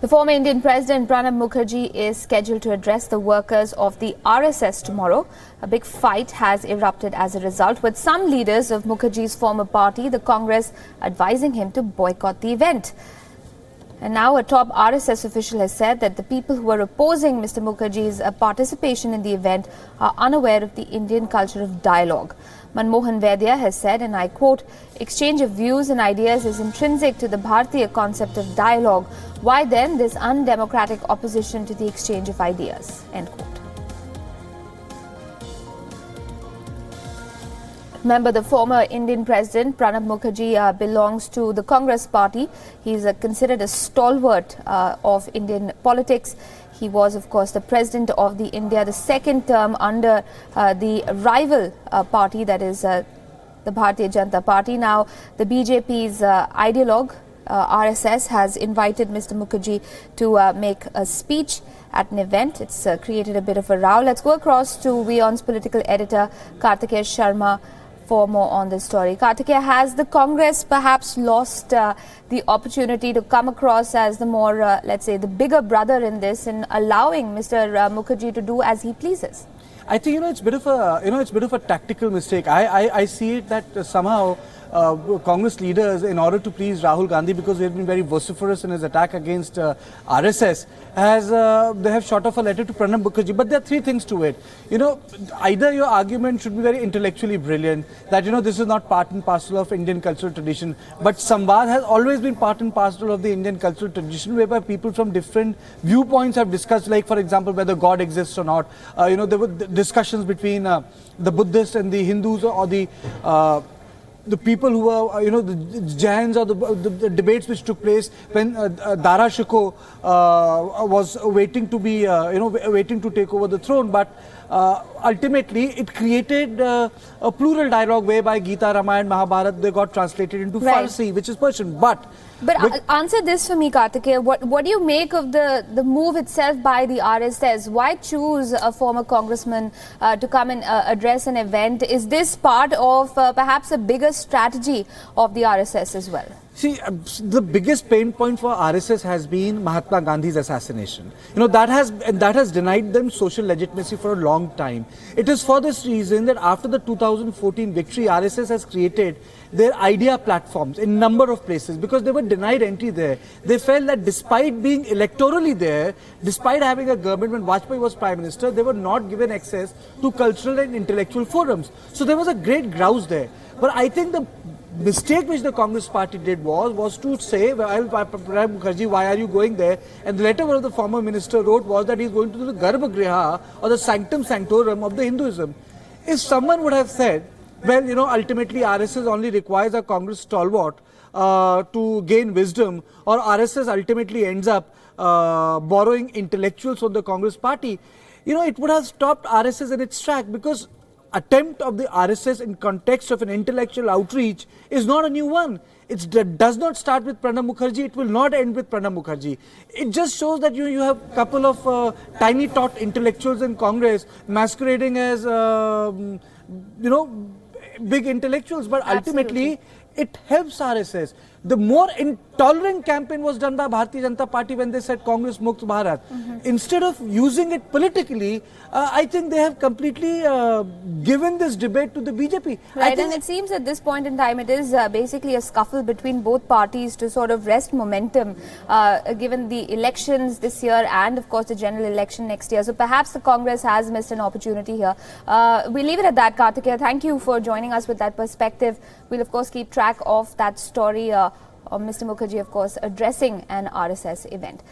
The former Indian President Pranab Mukherjee is scheduled to address the workers of the RSS tomorrow. A big fight has erupted as a result, with some leaders of Mukherjee's former party, the Congress, advising him to boycott the event. And now a top RSS official has said that the people who are opposing Mr. Mukherjee's participation in the event are unaware of the Indian culture of dialogue. Manmohan Vaidya has said, and I quote, "Exchange of views and ideas is intrinsic to the Bharatiya concept of dialogue. Why then this undemocratic opposition to the exchange of ideas?" End quote. Remember, the former Indian President Pranab Mukherjee belongs to the Congress party. He is considered a stalwart of Indian politics. He was, of course, the president of the second term under the rival party, that is the Bharatiya Janata Party. Now, the BJP's ideologue, RSS, has invited Mr. Mukherjee to make a speech at an event. It's created a bit of a row. Let's go across to WION's political editor, Kartikeya Sharma, for more on this story. Kartikeya, has the Congress perhaps lost the opportunity to come across as the more, let's say, the bigger brother in this, in allowing Mr. Mukherjee to do as he pleases? I think it's a bit of a tactical mistake. I see it that somehow Congress leaders, in order to please Rahul Gandhi, because he has been very vociferous in his attack against RSS, they have shot off a letter to Pranab Mukherjee. But there are three things to it. Either your argument should be very intellectually brilliant, that this is not part and parcel of Indian cultural tradition, but Samvad has always been part and parcel of the Indian cultural tradition, whereby people from different viewpoints have discussed, like for example, whether God exists or not. There were discussions between the Buddhists and the Hindus, or the people who were, the Jains, or the debates which took place when Dara Shikoh was waiting to be, waiting to take over the throne. But ultimately, it created a plural dialogue whereby Gita, Ramayana, Mahabharata, they got translated into Farsi, which is Persian. But answer this for me, Kartikeya. What do you make of the move itself by the RSS? Why choose a former congressman to come and address an event? Is this part of perhaps a bigger strategy of the RSS as well? See, the biggest pain point for RSS has been Mahatma Gandhi's assassination. That has denied them social legitimacy for a long time. It is for this reason that after the 2014 victory, RSS has created their idea platforms in a number of places, because they were denied entry there. They felt that despite being electorally there, despite having a government when Vajpayee was Prime Minister, they were not given access to cultural and intellectual forums. So there was a great grouse there. But I think the mistake which the Congress party did was to say, well, Pranab Mukherjee, why are you going there? And the letter one of the former minister wrote was that he's going to the Garbhagriha, or the sanctum sanctorum of the Hinduism. If someone would have said, well, ultimately RSS only requires a Congress stalwart to gain wisdom, or RSS ultimately ends up borrowing intellectuals from the Congress party, it would have stopped RSS in its track, because attempt of the RSS in context of an intellectual outreach is not a new one. It does not start with Pranab Mukherjee. It will not end with Pranab Mukherjee. It just shows that you have a couple of tiny tot intellectuals in Congress masquerading as, big intellectuals. But ultimately, it helps RSS. The more intolerant campaign was done by Bharatiya Janata Party when they said Congress Mukt Bharat. Instead of using it politically, I think they have completely given this debate to the BJP. Right, and it seems at this point in time it is basically a scuffle between both parties to sort of wrest momentum, given the elections this year and of course the general election next year. So perhaps the Congress has missed an opportunity here. We leave it at that, Kartikeya. Thank you for joining us with that perspective. We'll of course keep track of that story of Mr. Mukherjee, of course, addressing an RSS event.